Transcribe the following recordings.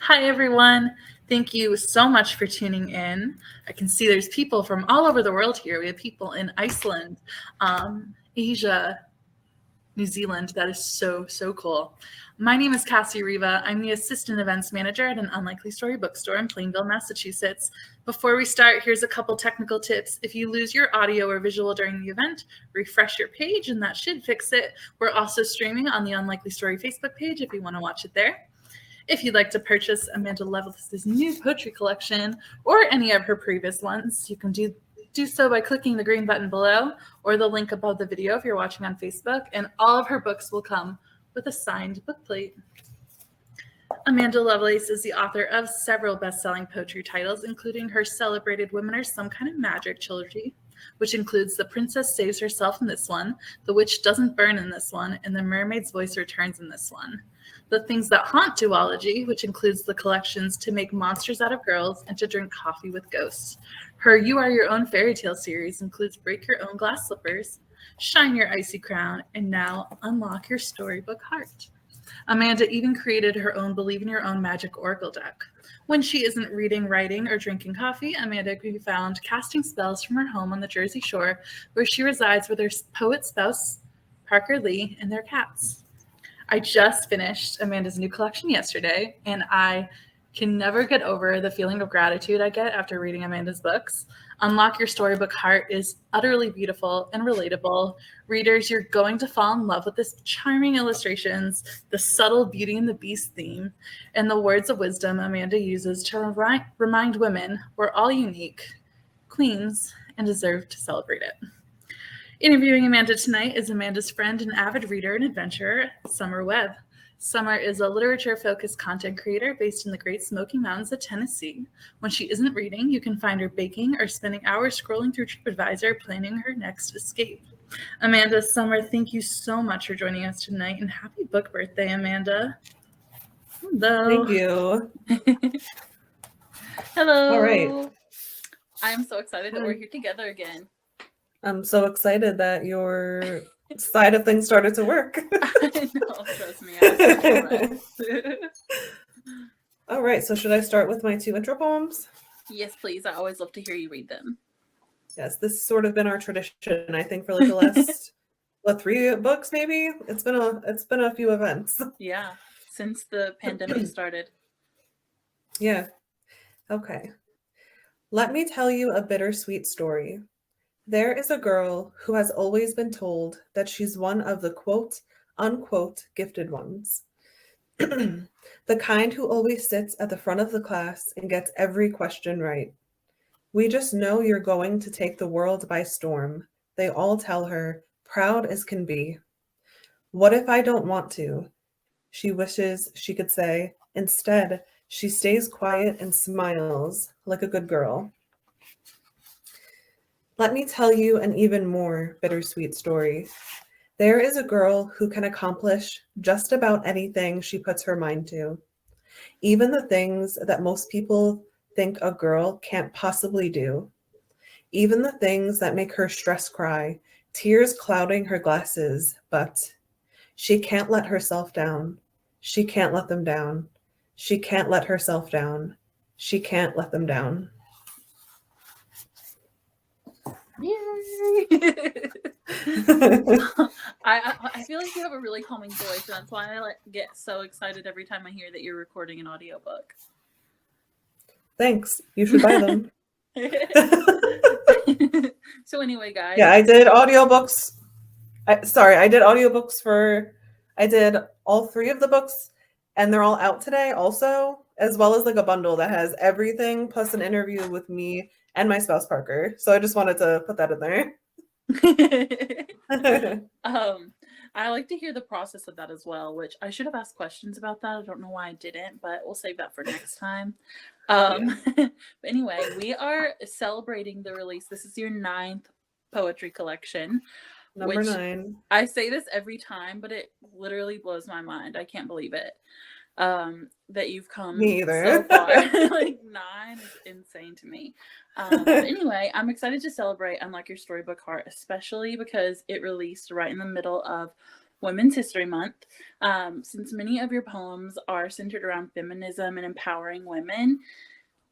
Hi, everyone. Thank you so much for tuning in. I can see there's people from all over the world here. We have people in Iceland, Asia, New Zealand. That is so cool. My name is Cassie Riva. I'm the assistant events manager at an Unlikely Story bookstore in Plainville, Massachusetts. Before we start, here's a couple technical tips. If you lose your audio or visual during the event, refresh your page and that should fix it. We're also streaming on the Unlikely Story Facebook page if you want to watch it there. If you'd like to purchase Amanda Lovelace's new poetry collection or any of her previous ones, you can do so by clicking the green button below or the link above the video if you're watching on Facebook, and all of her books will come with a signed bookplate. Amanda Lovelace is the author of several best-selling poetry titles, including her celebrated Women Are Some Kind of Magic trilogy, which includes The Princess Saves Herself in this one, The Witch Doesn't Burn in this one, and The Mermaid's Voice Returns in this one. The Things That Haunt duology, which includes the collections To Make Monsters Out of Girls and To Drink Coffee with Ghosts. Her You Are Your Own Fairy Tale series includes Break Your Own Glass Slippers, Shine Your Icy Crown, and now Unlock Your Storybook Heart. Amanda even created her own Believe in Your Own Magic Oracle deck. When she isn't reading, writing, or drinking coffee, Amanda can be found casting spells from her home on the Jersey Shore, where she resides with her poet spouse, Parker Lee, and their cats. I just finished Amanda's new collection yesterday, and I can never get over the feeling of gratitude I get after reading Amanda's books. Unlock Your Storybook Heart is utterly beautiful and relatable. Readers, you're going to fall in love with the charming illustrations, the subtle Beauty and the Beast theme, and the words of wisdom Amanda uses to remind women we're all unique, queens, and deserve to celebrate it. Interviewing Amanda tonight is Amanda's friend and avid reader and adventurer, Summer Webb. Summer is a literature-focused content creator based in the Great Smoky Mountains of Tennessee. When she isn't reading, you can find her baking or spending hours scrolling through TripAdvisor planning her next escape. Amanda, Summer, thank you so much for joining us tonight, and happy book birthday, Amanda. Hello. Thank you. Hello. All right. I'm so excited that we're here together again. I'm so excited that your side of things started to work. I know, trust me. All right, so should I start with my 2 intro poems? Yes, please. I always love to hear you read them. Yes, this has sort of been our tradition, I think, for like the last 3 books, maybe. It's been a few events. Yeah, since the pandemic started. Yeah. Okay. Let me tell you a bittersweet story. There is a girl who has always been told that she's one of the quote, unquote, gifted ones. The kind who always sits at the front of the class and gets every question right. We just know you're going to take the world by storm, they all tell her, proud as can be. What if I don't want to? She wishes she could say. Instead, she stays quiet and smiles like a good girl. Let me tell you an even more bittersweet story. There is a girl who can accomplish just about anything she puts her mind to. Even the things that most people think a girl can't possibly do. Even the things that make her stress cry, tears clouding her glasses, but she can't let herself down. She can't let them down. She can't let herself down. She can't let them down. Yay! I feel like you have a really calming voice, and that's why I get so excited every time I hear that you're recording an audiobook. Thanks. You should buy them. So anyway, guys. Yeah, I did audiobooks. I did all 3 of the books, and they're all out today also, as well as like a bundle that has everything plus an interview with me and my spouse Parker. So I just wanted to put that in there. I like to hear the process of that as well, which I should have asked questions about that. I don't know why I didn't, but we'll save that for next time. But anyway, we are celebrating the release. This is your 9th poetry collection. Number 9. I say this every time, but it literally blows my mind. I can't believe it. That you've come so far. Like 9 is insane to me. But anyway, I'm excited to celebrate Unlock Your Storybook Heart, especially because it released right in the middle of Women's History Month. Since many of your poems are centered around feminism and empowering women,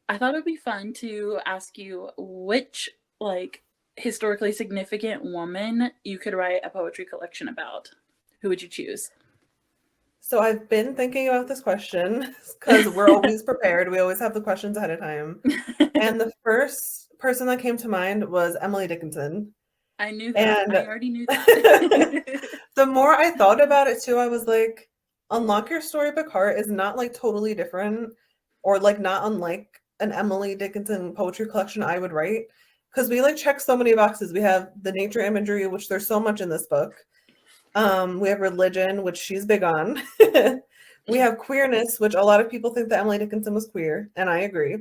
I thought it would be fun to ask you which, like, historically significant woman you could write a poetry collection about. Who would you choose? So I've been thinking about this question because we're always prepared. We always have the questions ahead of time. And the first person that came to mind was Emily Dickinson. I knew that. And I already knew that. the more I thought about it too, I was like, Unlock Your Storybook Heart is not like totally different or like not unlike an Emily Dickinson poetry collection I would write. Because we like check so many boxes. We have the nature imagery, which there's so much in this book. We have religion, which she's big on. We have queerness, which a lot of people think that Emily Dickinson was queer, and I agree.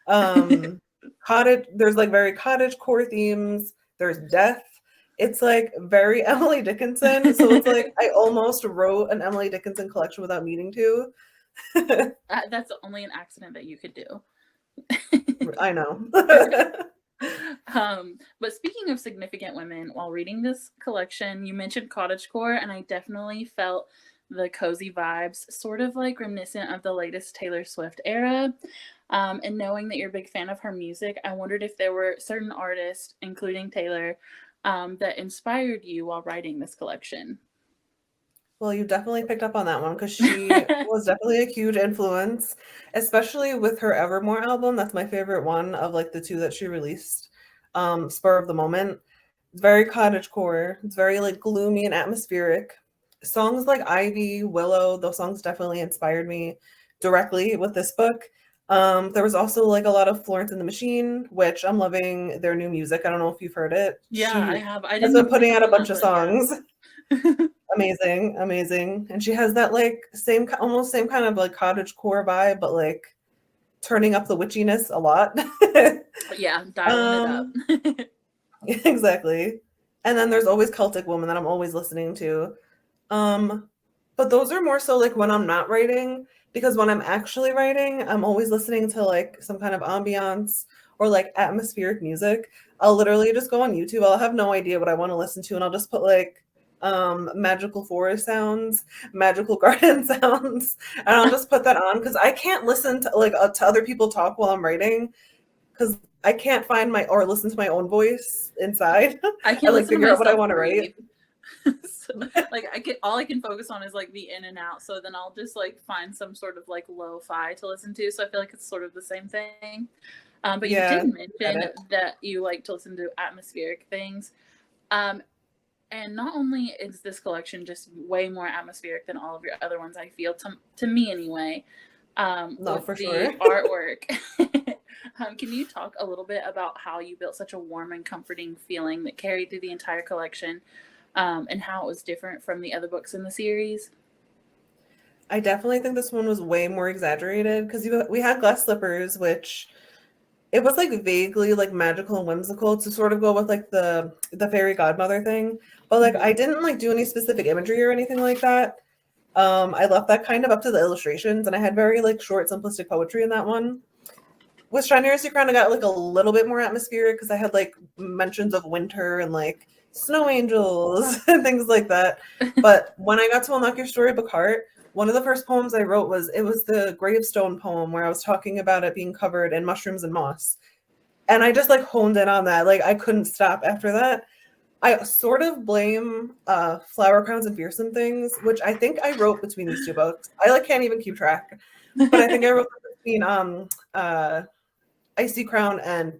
There's like very cottage core themes. There's death. It's like very Emily Dickinson. So it's like I almost wrote an Emily Dickinson collection without meaning to. That's only an accident that you could do. I know. But speaking of significant women, while reading this collection, you mentioned cottagecore, and I definitely felt the cozy vibes, sort of like reminiscent of the latest Taylor Swift era. And knowing that you're a big fan of her music, I wondered if there were certain artists, including Taylor, that inspired you while writing this collection. Well, you definitely picked up on that one because she was definitely a huge influence, especially with her Evermore album. That's my favorite one of like the two that she released. Spur of the Moment. It's very cottagecore. It's very like gloomy and atmospheric. Songs like Ivy, Willow, those songs definitely inspired me directly with this book. There was also like a lot of Florence and the Machine, which I'm loving their new music. I don't know if you've heard it. Yeah, I have. I has didn't been putting out a bunch of it, songs. yeah. Amazing. And she has that like almost same kind of like cottagecore vibe, but like turning up the witchiness a lot. Yeah, dialing it up. Exactly. And then there's always Celtic Woman that I'm always listening to. But those are more so like when I'm not writing, because when I'm actually writing, I'm always listening to like some kind of ambiance or like atmospheric music. I'll literally just go on YouTube. I'll have no idea what I want to listen to, and I'll just put like magical forest sounds, magical garden sounds, and I'll just put that on because I can't listen to like to other people talk while I'm writing because I can't find or listen to my own voice inside. I can't like figure out what I want to write. So, like all I can focus on is like the in and out. So then I'll just like find some sort of like lo-fi to listen to. So I feel like it's sort of the same thing. But you did mention that you like to listen to atmospheric things. And not only is this collection just way more atmospheric than all of your other ones, I feel, to me anyway, No, for the sure. artwork. Can you talk a little bit about how you built such a warm and comforting feeling that carried through the entire collection, and how it was different from the other books in the series? I definitely think this one was way more exaggerated because we had glass slippers, which it was like vaguely like magical and whimsical to sort of go with like the fairy godmother thing. But like I didn't like do any specific imagery or anything like that. I left that kind of up to the illustrations, and I had very like short, simplistic poetry in that one. With Shriners, you kind of got like a little bit more atmospheric because I had like mentions of winter and like snow angels and things like that. But when I got to Unlock Your Storybook Heart, one of the first poems I wrote was the gravestone poem where I was talking about it being covered in mushrooms and moss. And I just like honed in on that. Like I couldn't stop after that. I sort of blame Flower Crowns and Fearsome Things, which I think I wrote between these two books. I like can't even keep track. But I think I wrote between Icy Crown and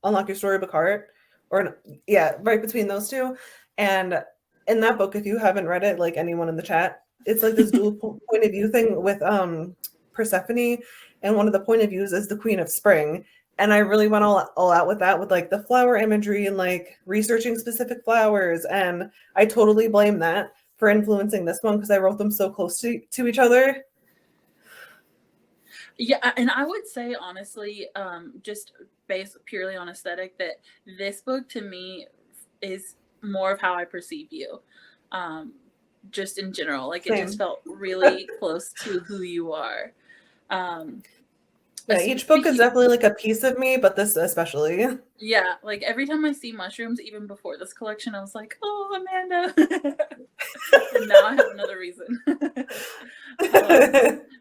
Unlock Your Storybook Heart. Right between those two. And in that book, if you haven't read it, like anyone in the chat, it's like this dual point of view thing with Persephone, and one of the point of views is the Queen of Spring. And I really went all out with that, with like the flower imagery and like researching specific flowers. And I totally blame that for influencing this one because I wrote them so close to each other. Yeah, and I would say honestly, just based purely on aesthetic, that this book to me is more of how I perceive you. Just in general, like Same. It just felt really close to who you are. Yeah, each book is definitely like a piece of me, but this especially. Yeah, like every time I see mushrooms, even before this collection, I was like, oh, Amanda. And now I have another reason.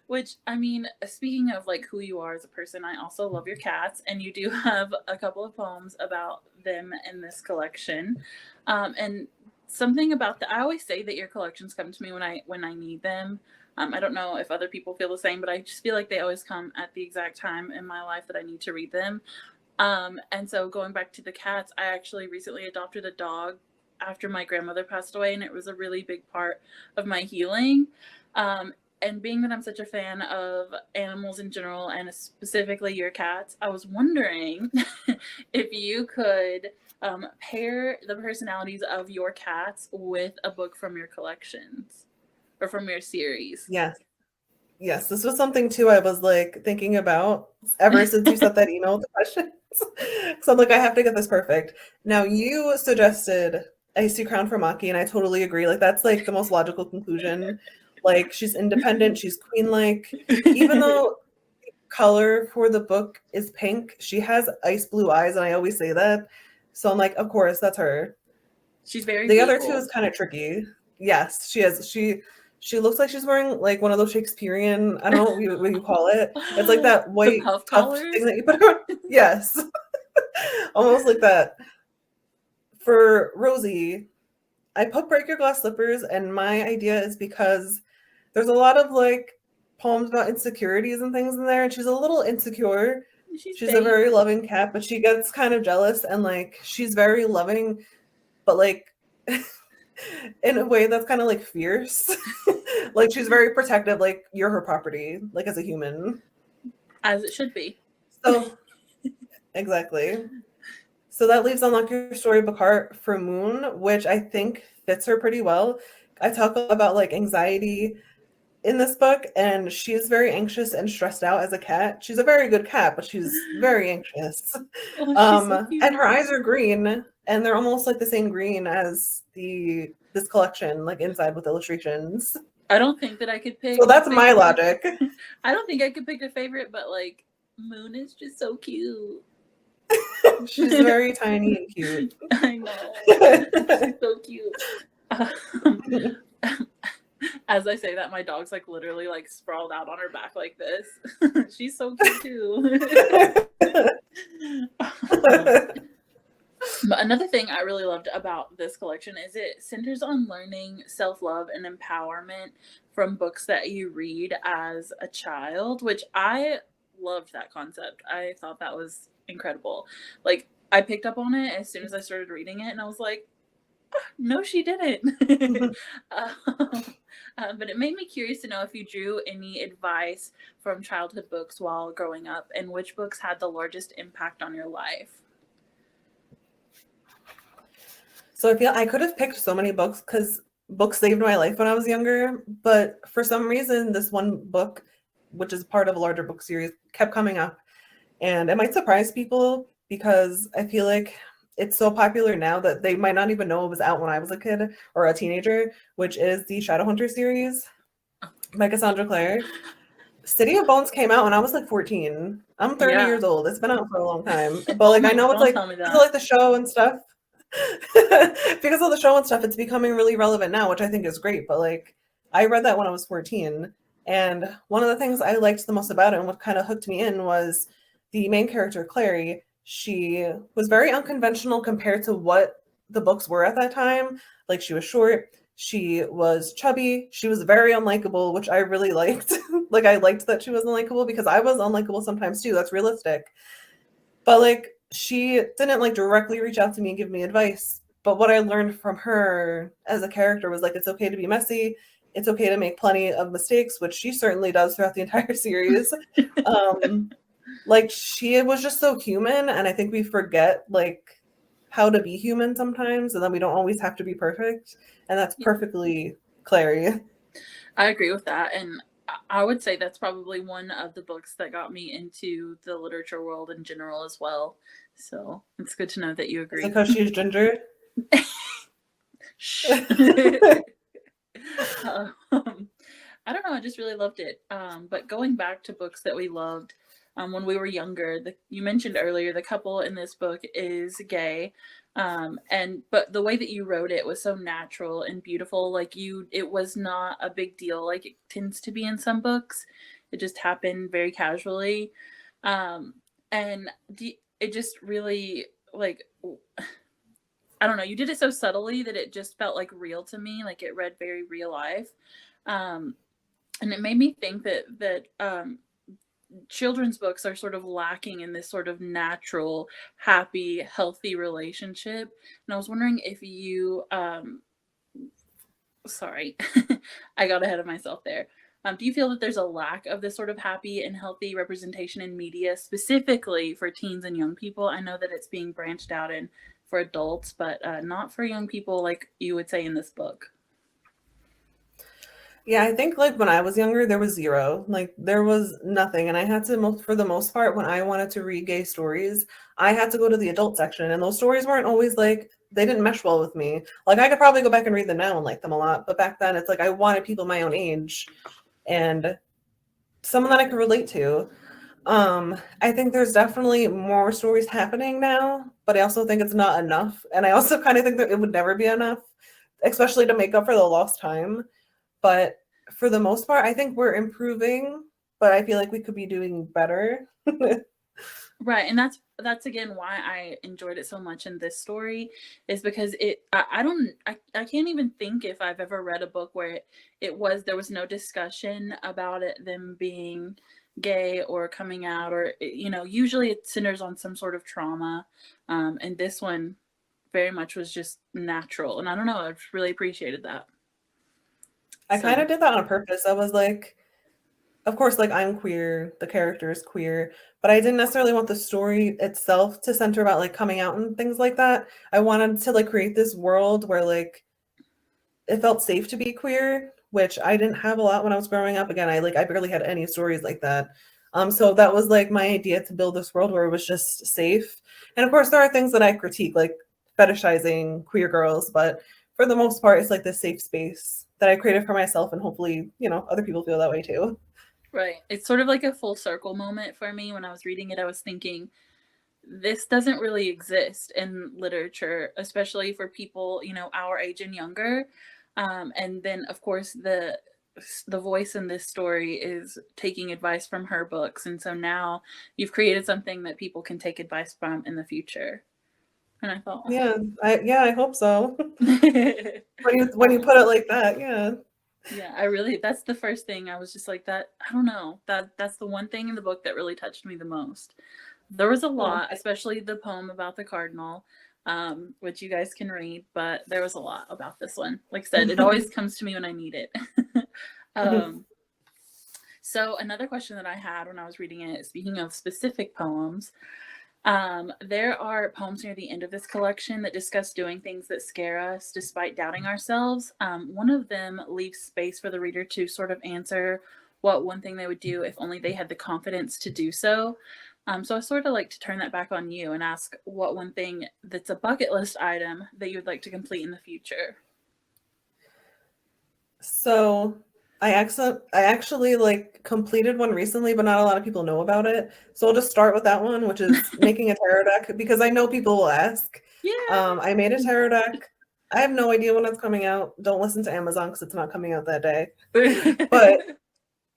Which, I mean, speaking of like who you are as a person, I also love your cats, and you do have a couple of poems about them in this collection. And something about I always say that your collections come to me when I need them. I don't know if other people feel the same, but I just feel like they always come at the exact time in my life that I need to read them. And so going back to the cats, I actually recently adopted a dog after my grandmother passed away, and it was a really big part of my healing. And being that I'm such a fan of animals in general, and specifically your cats, I was wondering if you could pair the personalities of your cats with a book from your collections or from your series. Yes. Yes, this was something too I was like thinking about ever since you sent that email with the questions. So I'm like, I have to get this perfect. Now you suggested Icy Crown for Maki, and I totally agree. Like that's like the most logical conclusion. Like she's independent, she's queen-like. Even though the color for the book is pink, she has ice blue eyes, and I always say that. So I'm like, of course, that's her. She's very The regal. other two is kind of tricky. Yes, she is. She looks like she's wearing like one of those Shakespearean, I don't know what you call it. It's like that white puff puff collars thing that you put on. Yes. Almost like that. For Rosie, I put Break Your Glass Slippers, and my idea is because there's a lot of like poems about insecurities and things in there, and she's a little insecure. She's a very loving cat, but she gets kind of jealous, and like she's very loving, but like in a way that's kind of like fierce. Like she's very protective, like you're her property, like as a human. As it should be. So exactly. So that leaves Unlock Your Storybook Heart for Moon, which I think fits her pretty well. I talk about like anxiety in this book, and she's very anxious and stressed out as a cat. She's a very good cat, but she's very anxious. Oh, she's so cute. And her eyes are green, and they're almost like the same green as this collection, like inside with illustrations. I don't think that I could pick. So that's my logic. I don't think I could pick a favorite, but like Moon is just so cute. She's very tiny and cute. I know. She's so cute. As I say that, my dog's like literally like sprawled out on her back like this. She's so cute too. But another thing I really loved about this collection is it centers on learning self-love and empowerment from books that you read as a child, which I loved that concept. I thought that was incredible. Like I picked up on it as soon as I started reading it, and I was like, no, she didn't. But it made me curious to know if you drew any advice from childhood books while growing up, and which books had the largest impact on your life. So I feel I could have picked so many books because books saved my life when I was younger, but for some reason, this one book, which is part of a larger book series, kept coming up. And it might surprise people because I feel like it's so popular now that they might not even know it was out when I was a kid or a teenager, which is the Shadowhunter series by Cassandra Clare. City of Bones came out when I was like 14. I'm 30 years old. It's been out for a long time. But like I know it's like because of like the show and stuff. Because of the show and stuff, it's becoming really relevant now, which I think is great. But like I read that when I was 14. And one of the things I liked the most about it and what kind of hooked me in was the main character, Clary. She was very unconventional compared to what the books were at that time. Like she was short, she was chubby, she was very unlikable, which I really liked. Like I liked that she was unlikable because I was unlikable sometimes too. That's realistic. But like she didn't like directly reach out to me and give me advice. But what I learned from her as a character was like it's okay to be messy. It's okay to make plenty of mistakes, which she certainly does throughout the entire series. Like she was just so human, and I think we forget like how to be human sometimes, and then we don't always have to be perfect, and that's perfectly Clary. I agree with that, and I would say that's probably one of the books that got me into the literature world in general as well. So it's good to know that you agree. Because she's ginger. I don't know. I just really loved it. But going back to books that we loved, when we were younger. You mentioned earlier the couple in this book is gay, but the way that you wrote it was so natural and beautiful. Like it was not a big deal like it tends to be in some books. It just happened very casually, um, and it just really like I don't know. You did it so subtly that it just felt like real to me. Like it read very real life. Um, and it made me think that children's books are sort of lacking in this sort of natural, happy, healthy relationship. And I was wondering if you, sorry, I got ahead of myself there. Do you feel that there's a lack of this sort of happy and healthy representation in media, specifically for teens and young people? I know that it's being branched out in for adults, but not for young people, like you would say in this book. Yeah, I think like when I was younger, there was zero. Like there was nothing. And I had to, for the most part, when I wanted to read gay stories, I had to go to the adult section. And those stories weren't always like, they didn't mesh well with me. Like I could probably go back and read them now and like them a lot. But back then, it's like I wanted people my own age and someone that I could relate to. I think there's definitely more stories happening now, but I also think it's not enough. And I also kind of think that it would never be enough, especially to make up for the lost time. But for the most part, I think we're improving, but I feel like we could be doing better. Right, and that's again why I enjoyed it so much in this story, is because I can't even think if I've ever read a book where there was no discussion about it them being gay or coming out, or usually it centers on some sort of trauma, and this one very much was just natural, and I don't know, I've really appreciated that. I kind So of did that on purpose. I was like, of course, like I'm queer, the character is queer, but I didn't necessarily want the story itself to center about like coming out and things like that. I wanted to like create this world where like it felt safe to be queer, which I didn't have a lot when I was growing up. Again, I barely had any stories like that. So that was like my idea to build this world where it was just safe. And of course, there are things that I critique, like fetishizing queer girls, but for the most part, it's like this safe space that I created for myself, and hopefully, other people feel that way too. right, it's sort of like a full circle moment for me. When I was reading it, I was thinking, this doesn't really exist in literature, especially for people, our age and younger. And then, of course, the voice in this story is taking advice from her books, and so now you've created something that people can take advice from in the future. And I thought, I hope so. oh. When you put it like that, yeah. Yeah, that's the first thing I was just like that. I don't know, that's the one thing in the book that really touched me the most. There was a Oh, lot, especially the poem about the cardinal, which you guys can read, but there was a lot about this one. Like I said, it always comes to me when I need it. um, so another question that I had when I was reading it, speaking of specific poems, there are poems near the end of this collection that discuss doing things that scare us despite doubting ourselves. One of them leaves space for the reader to sort of answer what one thing they would do if only they had the confidence to do so. So I sort of like to turn that back on you and ask what one thing that's a bucket list item that you would like to complete in the future. So I actually like completed one recently, but not a lot of people know about it. So I'll just start with that one, which is making a tarot deck because I know people will ask. Yeah. I made a tarot deck. I have no idea when it's coming out. Don't listen to Amazon because it's not coming out that day. But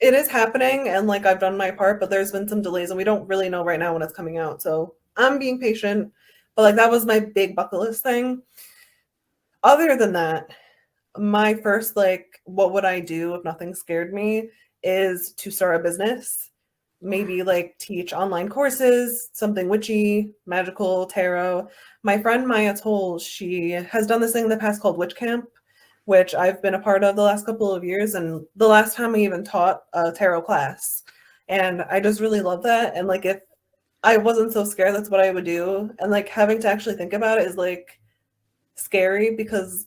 it is happening, and like I've done my part, but there's been some delays, and we don't really know right now when it's coming out. So I'm being patient. But like that was my big bucket list thing. Other than that, my first like what would I do if nothing scared me is to start a business, maybe like teach online courses, something witchy, magical, tarot. My friend Maya Toll, she has done this thing in the past called witch camp, which I've been a part of the last couple of years, and the last time I even taught a tarot class, and I just really love that. And like if I wasn't so scared, that's what I would do. And like having to actually think about it is like scary because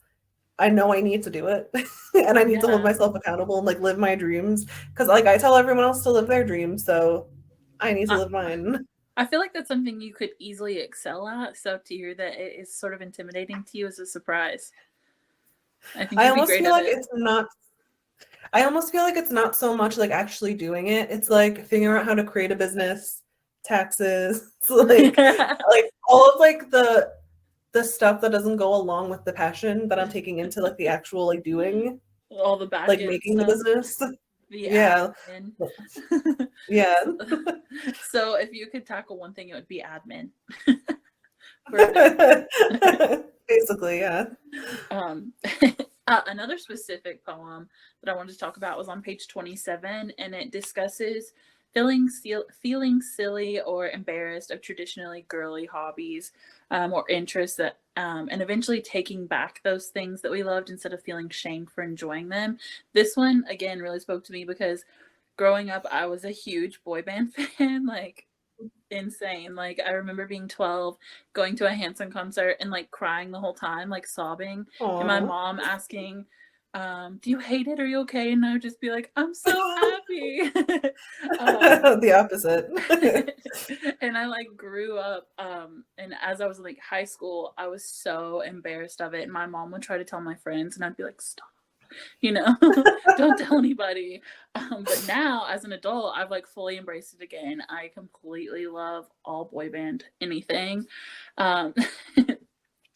I know I need to do it and I need to hold Yeah. myself accountable and like live my dreams because like I tell everyone else to live their dreams, so I need to I, live mine. I feel like that's something you could easily excel at. So to hear that it is sort of intimidating to you is a surprise. I think I you'd be almost great feel at like it. I almost feel like it's not so much like actually doing it. It's like figuring out how to create a business, taxes, like all of like the stuff that doesn't go along with the passion that I'm taking into like the actual like doing, All the back like end making the stuff. business. The Yeah. admin. Yeah. So if you could tackle one thing, it would be admin. For a business. Basically, yeah. Um, another specific poem that I wanted to talk about was on page 27, and it discusses feeling silly or embarrassed of traditionally girly hobbies or interests that, and eventually taking back those things that we loved instead of feeling shame for enjoying them. This one, again, really spoke to me because growing up, I was a huge boy band fan, like insane. Like I remember being 12, going to a Hanson concert and like crying the whole time, like sobbing, and my Aw. mom asking, do you hate it? Are you okay? And I would just be like, I'm so happy. The opposite. And I like grew up, and as I was like high school, I was so embarrassed of it. And my mom would try to tell my friends, and I'd be like, stop, don't tell anybody. But now as an adult, I've like fully embraced it again. I completely love all boy band anything. um,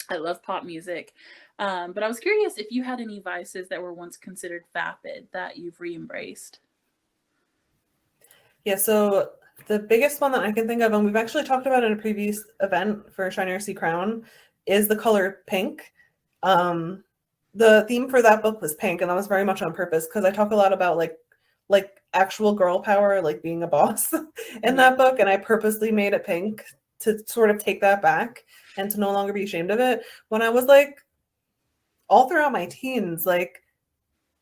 I love pop music. But I was curious if you had any vices that were once considered vapid that you've re-embraced. Yeah, so the biggest one that I can think of, and we've actually talked about in a previous event for Shine Your Sea Crown, is the color pink. The theme for that book was pink, and that was very much on purpose because I talk a lot about like actual girl power, like being a boss in that book, and I purposely made it pink to sort of take that back and to no longer be ashamed of it. When I was like all throughout my teens, like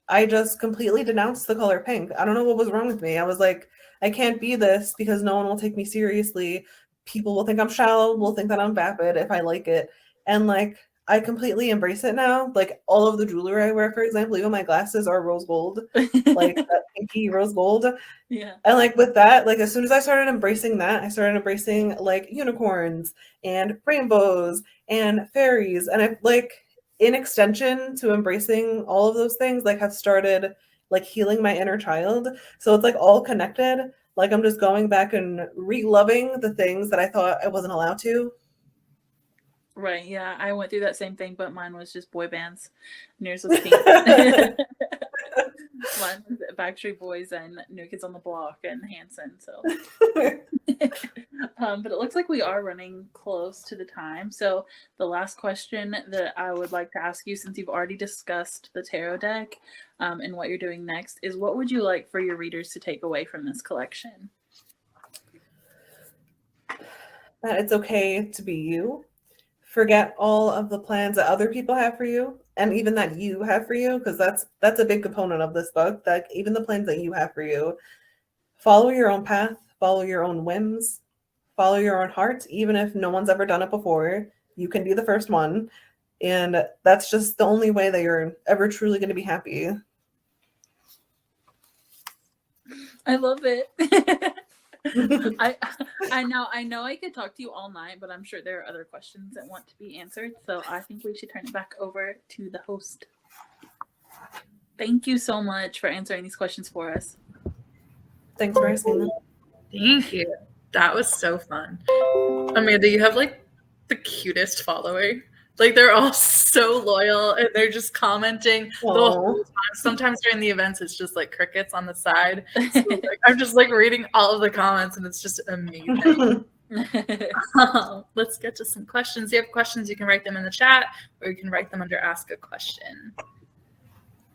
I just completely denounced the color pink. I don't know what was wrong with me. I was like, I can't be this because no one will take me seriously. People will think I'm shallow, will think that I'm vapid if I like it. And like, I completely embrace it now. Like all of the jewelry I wear, for example, even my glasses are rose gold, like that pinky rose gold. Yeah. And like with that, like as soon as I started embracing that, I started embracing like unicorns and rainbows and fairies. And I like in extension to embracing all of those things, like have started like healing my inner child. So it's like all connected. Like I'm just going back and re-loving the things that I thought I wasn't allowed to. Right. Yeah. I went through that same thing, but mine was just boy bands. And yours was pink. Mine was Backstreet Boys and New Kids on the Block and Hanson. So, but it looks like we are running close to the time. So, the last question that I would like to ask you, since you've already discussed the tarot deck and what you're doing next, is what would you like for your readers to take away from this collection? That it's okay to be you. Forget all of the plans that other people have for you and even that you have for you, because that's a big component of this book, that even the plans that you have for you. Follow your own path, follow your own whims, follow your own heart. Even if no one's ever done it before, you can be the first one, and that's just the only way that you're ever truly going to be happy. I love it. I know I could talk to you all night, but I'm sure there are other questions that want to be answered. So I think we should turn it back over to the host. Thank you so much for answering these questions for us. Thanks for asking them. Thank you. That was so fun. Amanda, you have like the cutest following. Like they're all so loyal and they're just commenting the whole time. Sometimes during the events, it's just like crickets on the side. So, like, I'm just like reading all of the comments and it's just amazing. Let's get to some questions. If you have questions, you can write them in the chat or you can write them under Ask a Question.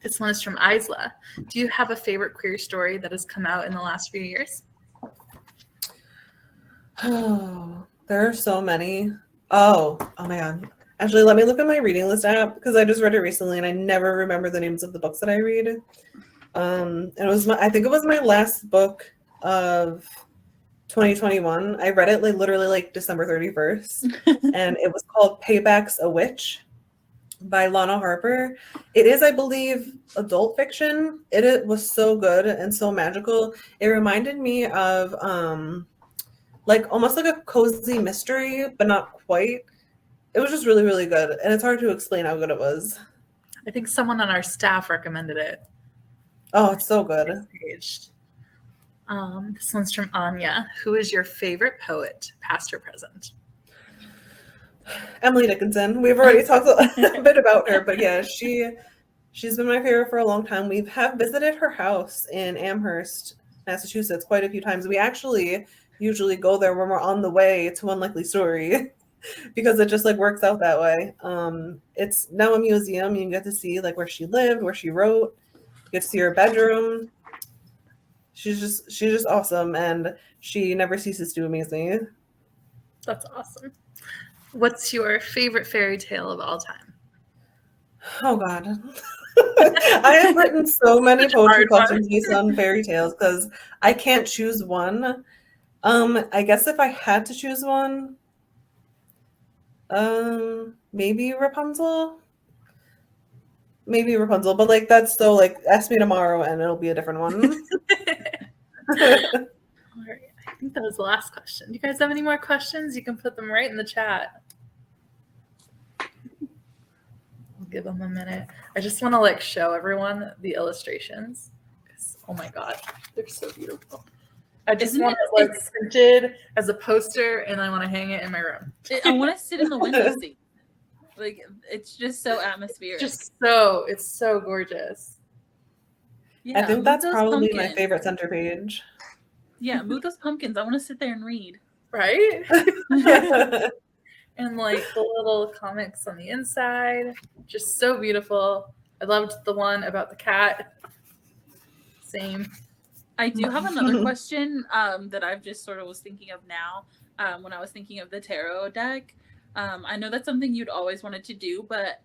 This one is from Isla. Do you have a favorite queer story that has come out in the last few years? Oh, there are so many. Oh my God. Actually, let me look at my reading list app because I just read it recently and I never remember the names of the books that I read. And it was I think it was my last book of 2021. I read it like literally like December 31st, and it was called Payback's a Witch by Lana Harper. It is, I believe, adult fiction. It was so good and so magical. It reminded me of like almost like a cozy mystery, but not quite. It was just really, really good. And it's hard to explain how good it was. I think someone on our staff recommended it. Oh, it's so good. Page. This one's from Anya. Who is your favorite poet, past or present? Emily Dickinson. We've already talked a bit about her, but yeah, she's been my favorite for a long time. We have visited her house in Amherst, Massachusetts, quite a few times. We actually usually go there when we're on the way to Unlikely Story because it just like works out that way. It's now a museum. You can get to see like where she lived, where she wrote. You get to see her bedroom. She's just awesome, and she never ceases to amaze me. That's awesome. What's your favorite fairy tale of all time? Oh God. I have written so many poetry collections based on fairy tales because I can't choose one. I guess if I had to choose one, maybe Rapunzel. Maybe Rapunzel, but like that's still like ask me tomorrow and it'll be a different one. All right. I think that was the last question. Do you guys have any more questions? You can put them right in the chat. I'll give them a minute. I just want to like show everyone the illustrations. Oh my God, they're so beautiful. I just want it like printed as a poster and I want to hang it in my room. I want to sit in the window seat. Like it's just so atmospheric. It's so gorgeous. Yeah, I think that's probably my favorite center page. Yeah, move those pumpkins. I want to sit there and read. Right? And like the little comics on the inside, just so beautiful. I loved the one about the cat. Same. I do have another question that I've just sort of was thinking of now when I was thinking of the tarot deck. I know that's something you'd always wanted to do, but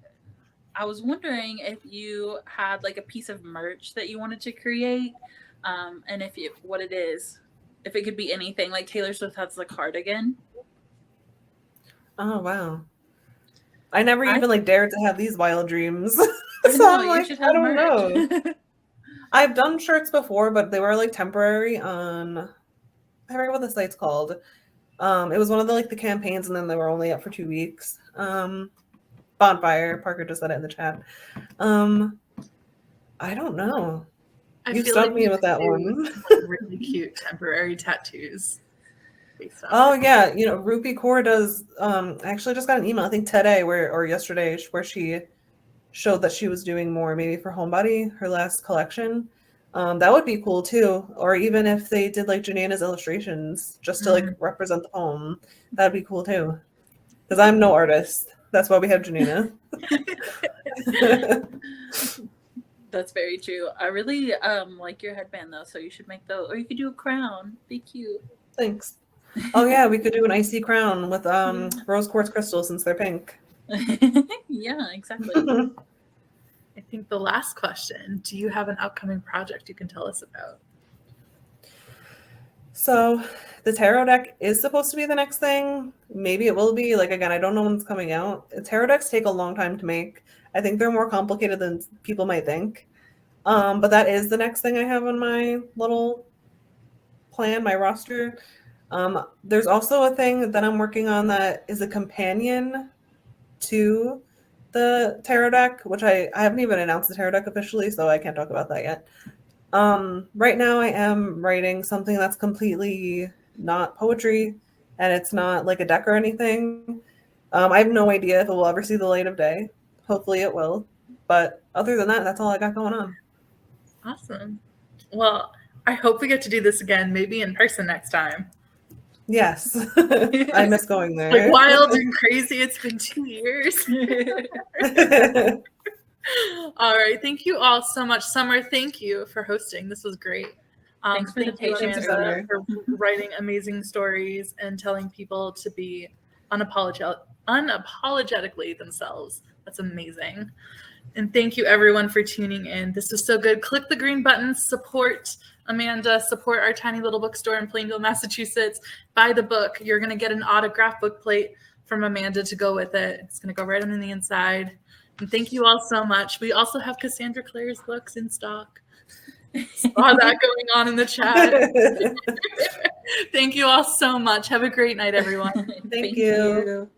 I was wondering if you had like a piece of merch that you wanted to create, and what it is, if it could be anything. Like Taylor Swift has the cardigan. Oh wow! I never even like dared to have these wild dreams. So I'm like, I don't know. I've done shirts before, but they were like temporary on. I forget what the site's called. It was one of the campaigns, and then they were only up for 2 weeks. Bonfire. Parker just said it in the chat. I don't know. You stumped me with that one. Really cute temporary tattoos. Oh yeah, Rupi Kaur does. I actually just got an email, I think today or yesterday, where she showed that she was doing more, maybe for Homebody, her last collection. That would be cool too. Or even if they did like Janana's illustrations just to like represent the poem, that'd be cool too. Because I'm no artist. That's why we have Janana. That's very true. I really like your headband though, so you should make those, or you could do a crown. Be cute. Thanks. Oh yeah, we could do an icy crown with rose quartz crystals since they're pink. Yeah, exactly. I think the last question, do you have an upcoming project you can tell us about? So the tarot deck is supposed to be the next thing. Maybe it will be. Like, again, I don't know when it's coming out. Tarot decks take a long time to make. I think they're more complicated than people might think. But that is the next thing I have on my little plan, my roster. There's also a thing that I'm working on that is a companion to the tarot deck, which I haven't even announced the tarot deck officially, so I can't talk about that yet. Right now I am writing something that's completely not poetry, and it's not like a deck or anything. I have no idea if it will ever see the light of day. Hopefully it will. But other than that, that's all I got going on. Awesome. Well, I hope we get to do this again, maybe in person next time. Yes. I miss going there. Like wild and crazy. It's been 2 years. All right. Thank you all so much. Summer, thank you for hosting. This was great. Thanks for the patience, Amanda, for writing amazing stories and telling people to be unapologetically themselves. That's amazing. And thank you everyone for tuning in. This was so good. Click the green button, support Amanda, support our tiny little bookstore in Plainville, Massachusetts. Buy the book. You're going to get an autographed book plate from Amanda to go with it. It's going to go right on the inside. And thank you all so much. We also have Cassandra Clare's books in stock. Saw that going on in the chat. Thank you all so much. Have a great night, everyone. Thank you.